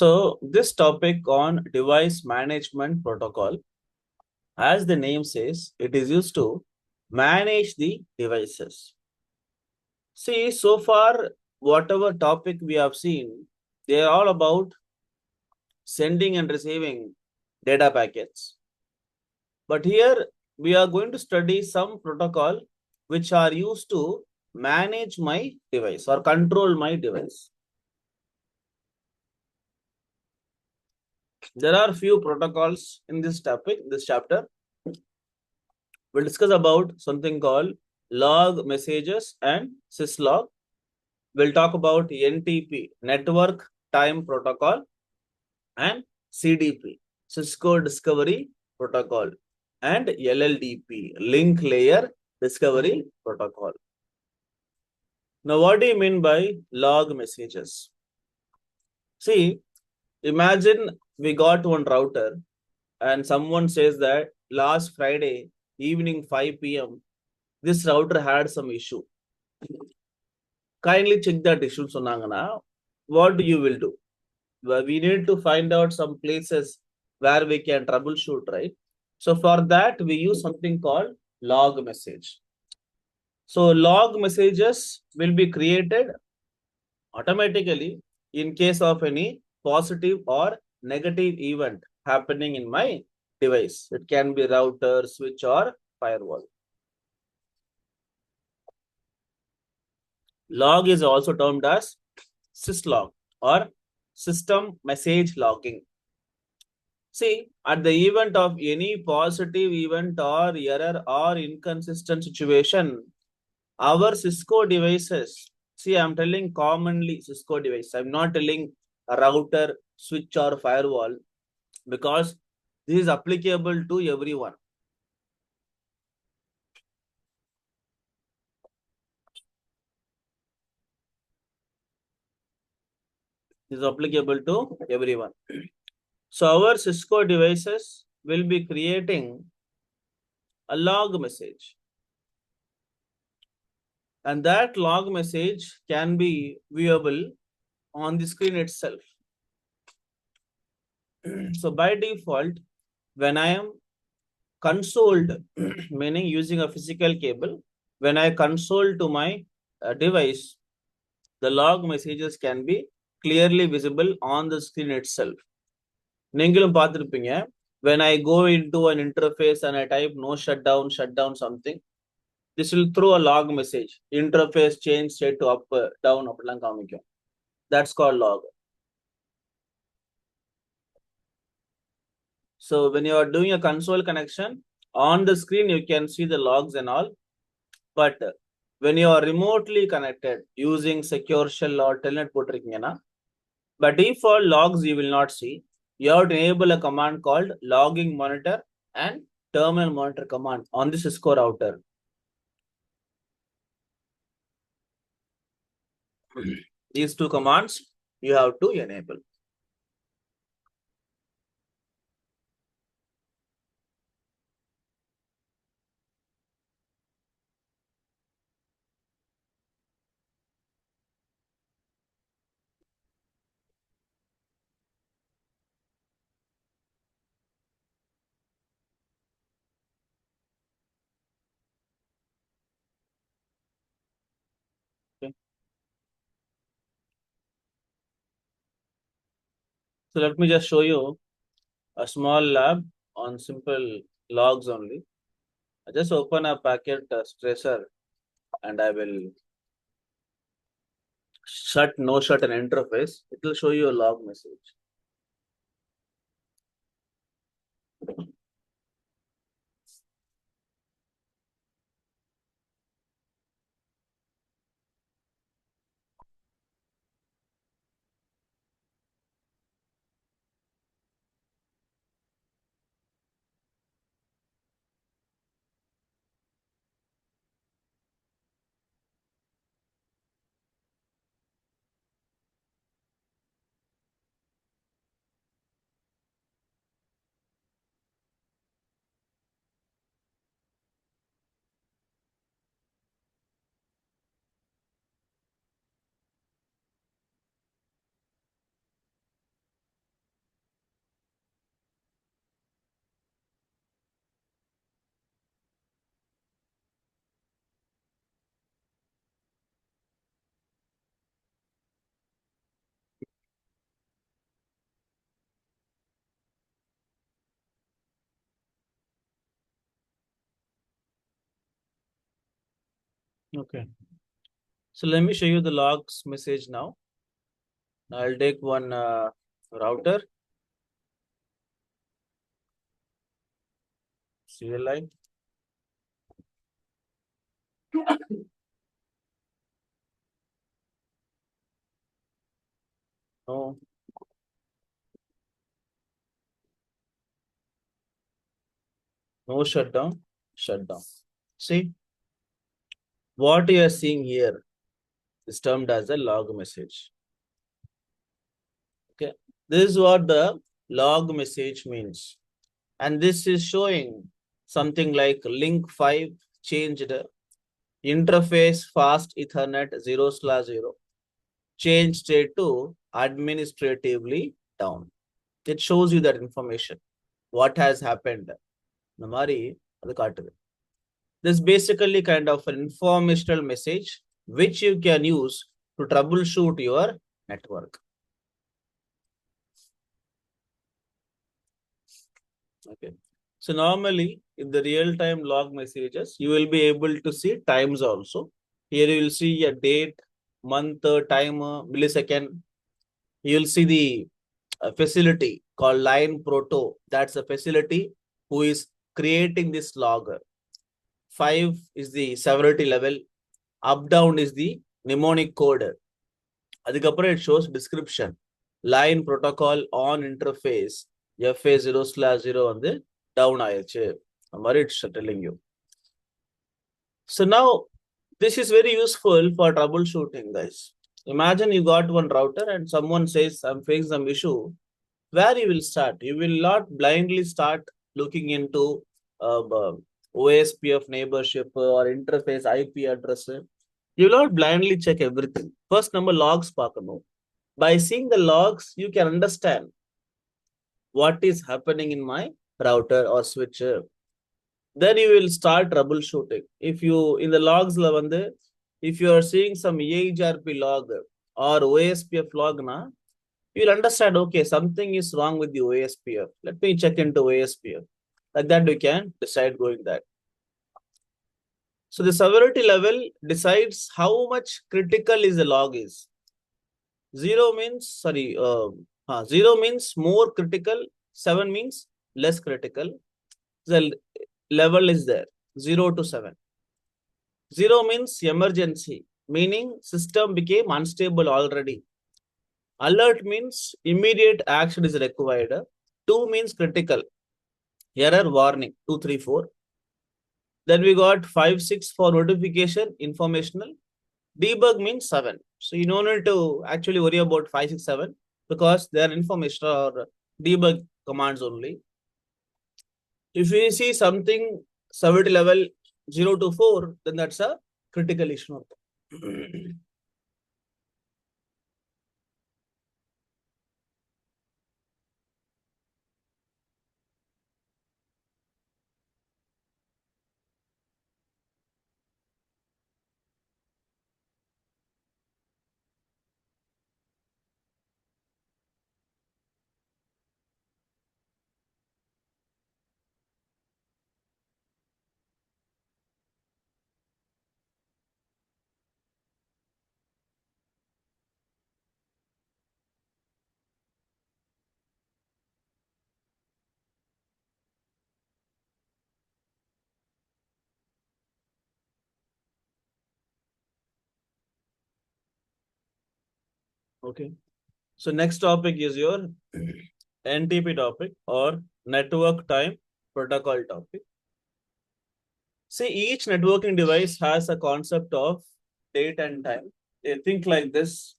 So this topic on device management protocol, as the name says, it is used to manage the devices. See, so far, whatever topic we have seen, they are all about sending and receiving data packets. But here we are going to study some protocol which are used to manage my device or control my device. There are few protocols in this topic, this chapter. We'll discuss about something called log messages and syslog. We'll talk about NTP, Network Time Protocol, and CDP, Cisco Discovery Protocol, and LLDP, Link Layer Discovery Protocol. Now, what do you mean by log messages? See, imagine we got one router and someone says that last Friday evening 5 p.m. this router had some issue. Kindly check that issue. So, what you will do? Well, we need to find out some places where we can troubleshoot, right? So for that, we use something called log message. So log messages will be created automatically in case of any positive or negative event happening in my device. It can be router, switch, or firewall. Log is also termed as syslog or system message logging. See, at the event of any positive event or error or inconsistent situation, our Cisco devices, see, I'm telling commonly Cisco device. I'm not telling a router, switch, or firewall because this is applicable to everyone. This is applicable to everyone. So our Cisco devices will be creating a log message. And that log message can be viewable on the screen itself. So by default, when I am consoled, meaning using a physical cable, when I console to my device, the log messages can be clearly visible on the screen itself. நீங்களும் பார்த்திருப்பீங்க, when I go into an interface and I type no shutdown something, this will throw a log message. Interface change state to up, down, அப்படிலாம் காமிக்கும். That's called log. So when you are doing a console connection, on the screen you can see the logs and all. But when you are remotely connected using secure shell or telnet போட்டிருக்கீங்கன்னா, by default logs you will not see. You have to enable a command called logging monitor and terminal monitor command on the Cisco router. These two commands you have to enable. Okay. So let me just show you a small lab on simple logs only. I just open a packet tracer and I will shut an interface. It will show you a log message. Okay. So let me show you the logs message now. I'll take one router. Serial line. No, no shutdown. Shutdown. See, what you are seeing here is termed as a log message. Okay. This is what the log message means. And this is showing something like link 5 changed, interface fast Ethernet 0/0, change state to administratively down. It shows you that information. What has happened? This basically kind of an informational message which you can use to troubleshoot your network. Okay. So normally in the real-time log messages, you will be able to see times also. Here you will see a date, month, time, millisecond. You will see the facility called line proto. That's a facility who is creating this log. 5 is the severity level. Up down is the mnemonic code. அதுக்கப்புறம் it shows description. Line protocol on interface FA 0/0 வந்து down ஆயிடுச்சு. அந்த மாதிரி it's telling you. So now this is very useful for troubleshooting, guys. Imagine you got one router and someone says I'm facing some issue. Where you will start? You will not blindly start looking into OSPF neighborship or interface IP address. You will not blindly check everything. First number logs பார்க்கணும். By seeing the logs, you can understand what is happening in my router or switch. Then you will start troubleshooting. If you in the logs if you are seeing some EHRP log or OSPF log na, you'll understand, okay, something is wrong with the OSPF. Let me check into OSPF. Like that, we can decide going that. So the severity level decides how much critical is the log is. 0 means, 0 means more critical, 7 means less critical. The level is there, 0 to 7. 0 means emergency, meaning system became unstable already. Alert means immediate action is required. 2 means critical, error warning, 2, 3, 4. Then we got 5, 6 for notification, informational. Debug means 7. So you don't need to actually worry about 5, 6, 7 because they are informational or debug commands only. If you see something severity level 0 to 4, then that's a critical issue. Okay. So next topic is your NTP topic or network time protocol topic. See, each networking device has a concept of date and time. They think like this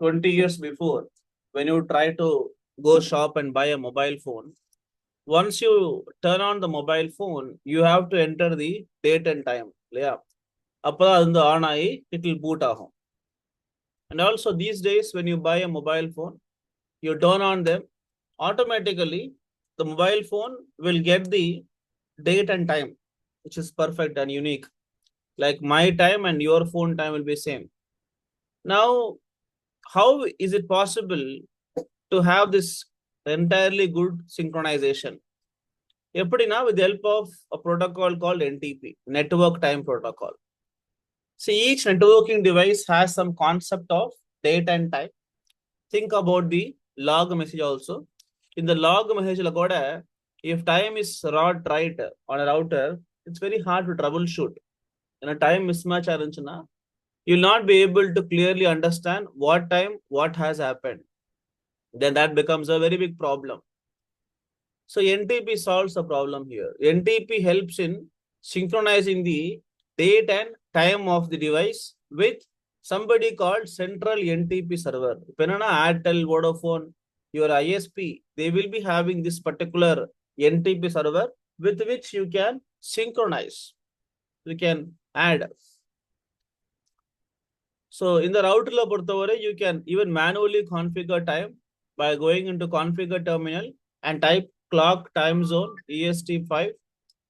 20 years before, when you try to go shop and buy a mobile phone, once you turn on the mobile phone, you have to enter the date and time. Yeah. It will boot ahum. And also these days, when you buy a mobile phone, you turn on them, automatically the mobile phone will get the date and time, which is perfect and unique. Like my time and your phone time will be same. Now, how is it possible to have this entirely good synchronization? With the help of a protocol called NTP, Network Time Protocol. See, each networking device has some concept of date and time. Think about the log message also. In the log message, if time is not right on a router, it's very hard to troubleshoot. In a time mismatch, you'll not be able to clearly understand what time, what has happened. Then that becomes a very big problem. So NTP solves the problem here. NTP helps in synchronizing the date and time of the device with somebody called central NTP server. Penana Airtel, Vodafone, your ISP, they will be having this particular NTP server with which you can synchronize. You can add. So in the router, you can even manually configure time by going into configure terminal and type clock time zone EST 5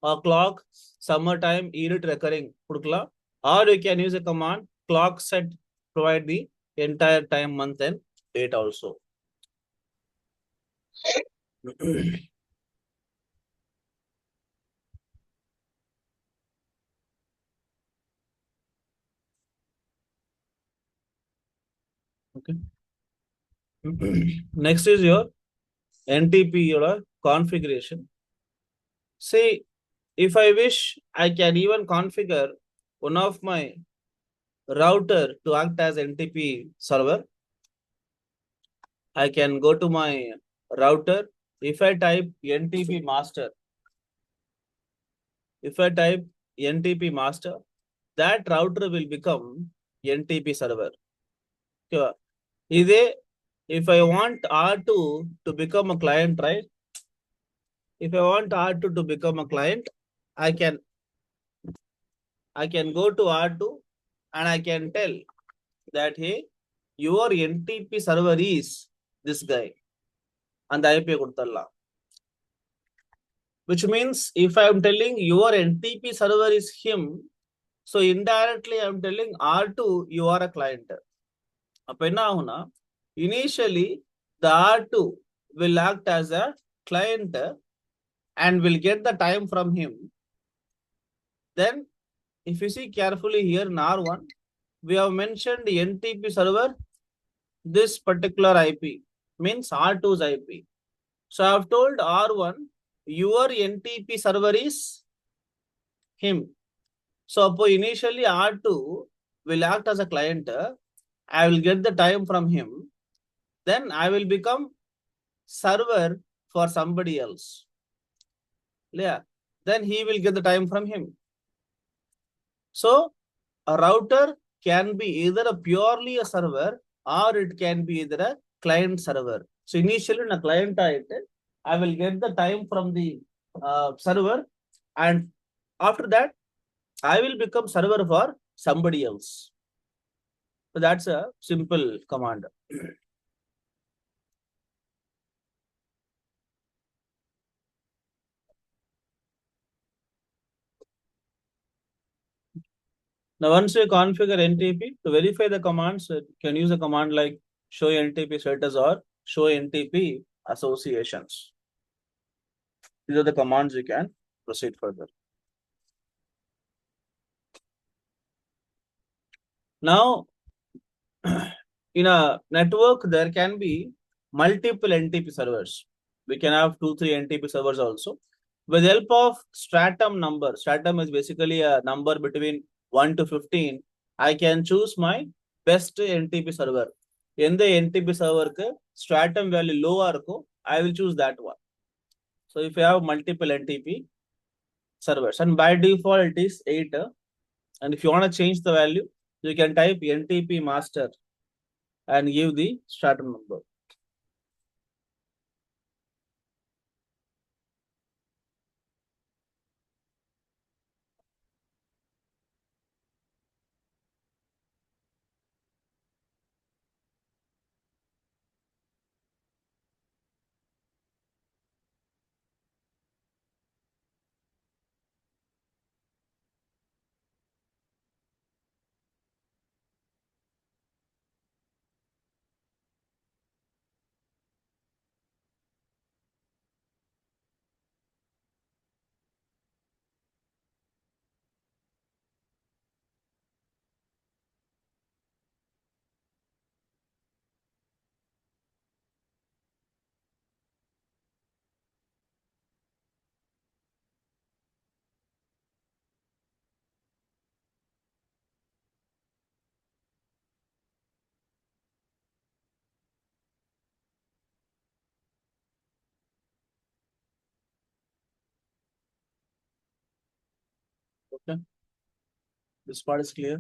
or clock summertime unit recurring pudkla, or you can use a command clock set provide the entire time month and date also. Okay. Next is your NTP configuration. Say if I wish, I can even configure one of my router to act as NTP server. I can go to my router. If I type NTP master, that router will become NTP server. Okay. If I want R2 to become a client, right? If I want R2 to become a client, I can go to R2 and I can tell that, hey, your NTP server is this guy and the IP kodutalla. Which means if I am telling your NTP server is him, so indirectly I am telling R2 you are a client. Initially, the R2 will act as a client and will get the time from him. Then, if you see carefully here in R1, we have mentioned the NTP server, this particular IP means R2's IP. So I have told R1, your NTP server is him. So initially R2 will act as a client. I will get the time from him. Then I will become server for somebody else. Yeah. Then he will get the time from him. So a router can be either a purely a server or it can be either a client server. So initially in a client I will get the time from the server, and after that I will become server for somebody else. So that's a simple command. Now, once you configure NTP, to verify the commands, you can use a command like show NTP status or show NTP associations. These are the commands you can proceed further. Now, in a network, there can be multiple NTP servers. We can have 2-3 NTP servers also. With the help of stratum number, stratum is basically a number between 1 to 15. I can choose my best NTP server. In the NTP server, stratum value low, I will choose that one. So if you have multiple NTP servers, and by default it is 8, and if you want to change the value, you can type NTP master and give the stratum number. Okay, this part is clear.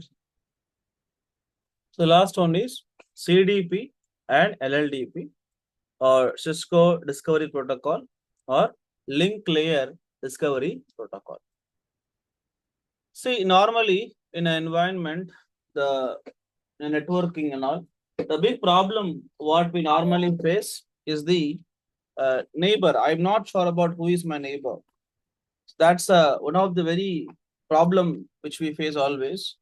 So last one is CDP and LLDP, or Cisco Discovery Protocol, or Link Layer Discovery Protocol. See, normally in an environment, the networking and all, the big problem what we normally face is the neighbor. I'm not sure about who is my neighbor. That's one of the very problem which we face always.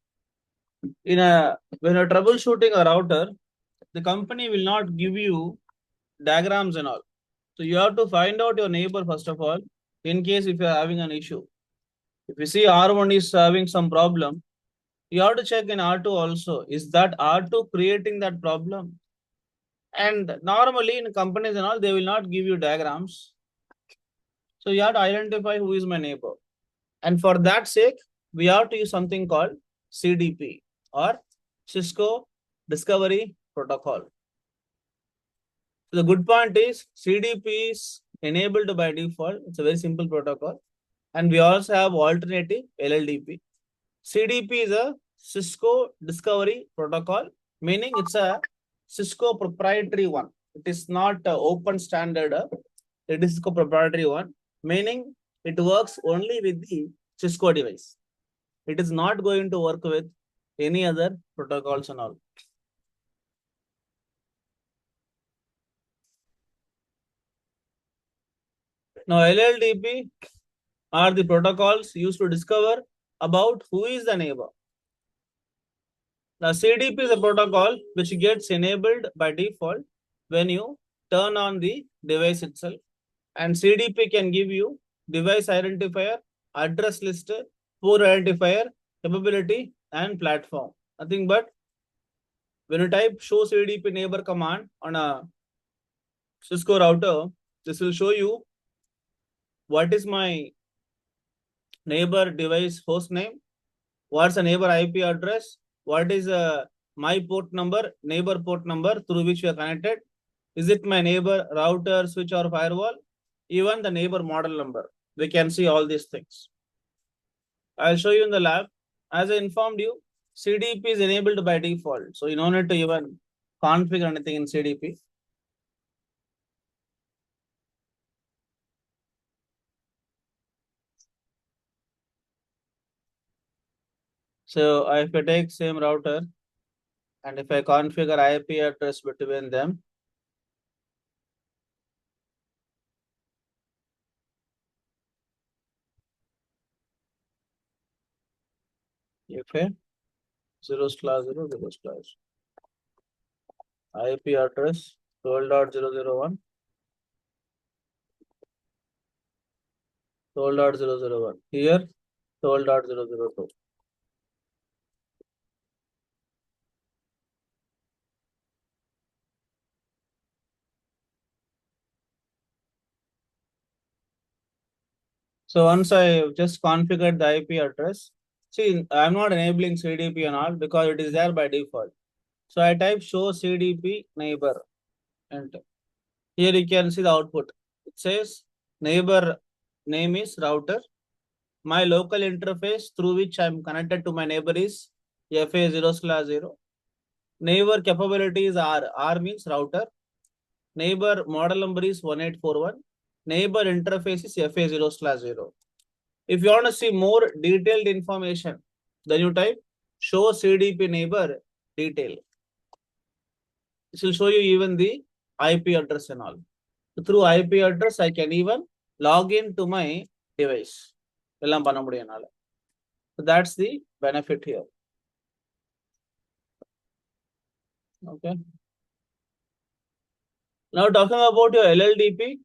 When you're troubleshooting a router, the company will not give you diagrams and all. So you have to find out your neighbor first of all, in case if you're having an issue. If you see R1 is having some problem, you have to check in R2 also. Is that R2 creating that problem? And normally in companies and all, they will not give you diagrams. So you have to identify who is my neighbor. And for that sake, we have to use something called CDP, or Cisco Discovery Protocol. So the good point is CDP is enabled by default. It's a very simple protocol. And we also have alternative LLDP. CDP is a Cisco Discovery Protocol, meaning it's a Cisco proprietary one. It is not an open standard. It is Cisco proprietary one, meaning it works only with the Cisco device. It is not going to work with any other protocols and all. Now, LLDP are the protocols used to discover about who is the neighbor. The CDP is a protocol which gets enabled by default when you turn on the device itself. And CDP can give you device identifier, address list, port identifier, capability, and platform. Nothing but when you type show CDP neighbor command on a Cisco router, this will show you what is my neighbor device host name, what's the neighbor IP address, what is my port number, neighbor port number through which we are connected, is it my neighbor router, switch, or firewall, even the neighbor model number. We can see all these things. I'll show you in the lab. As I informed you, CDP is enabled by default. So you don't need to even configure anything in CDP. So if I take same router and if I configure IP address between them, if 0/0/0/ IP address 12.001, 12.001, here 12.002. So once I just configured the IP address, see, I'm not enabling CDP and all because it is there by default. So I type show CDP neighbor, enter. Here you can see the output. It says neighbor name is router. My local interface through which I'm connected to my neighbor is FA0/0. Neighbor capability is R. R means router. Neighbor model number is 1841. Neighbor interface is FA0/0. If you want to see more detailed information, then you type show CDP neighbor detail. This will show you even the IP address and all. So through IP address, I can even log in to my device. So that's the benefit here. Okay. Now talking about your LLDP.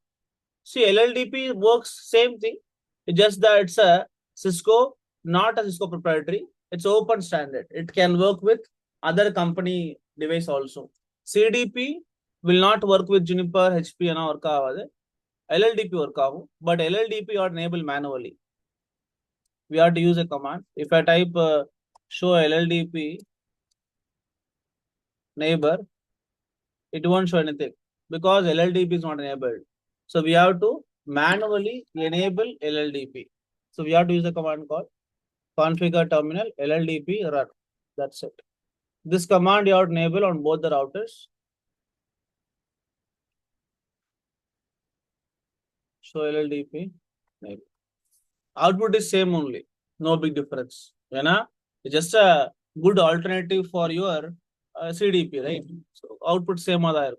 See, LLDP works same thing. It's just that it's a Cisco, not a Cisco proprietary. It's open standard. It can work with other company device also. CDP will not work with Juniper, HP and all. LLDP work, but LLDP are enabled manually. We have to use a command. If I type show LLDP neighbor, it won't show anything because LLDP is not enabled. So we have to manually enable LLDP. So we have to use the command called configure terminal, LLDP, run. That's it. This command you have to enable on both the routers. Show LLDP. Enable. Output is same only. No big difference. You know? It's just a good alternative for your CDP, right? So output same other.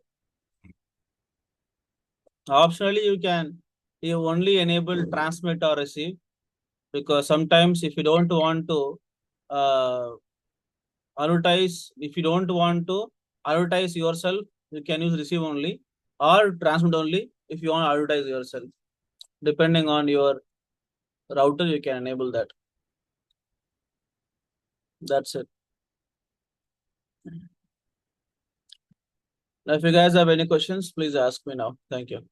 Optionally, you only enable transmit or receive, because sometimes if you don't want to uh, advertise, if you don't want to advertise yourself, you can use receive only or transmit only if you want to advertise yourself. Depending on your router, you can enable that. That's it. Now, if you guys have any questions, please ask me now. Thank you.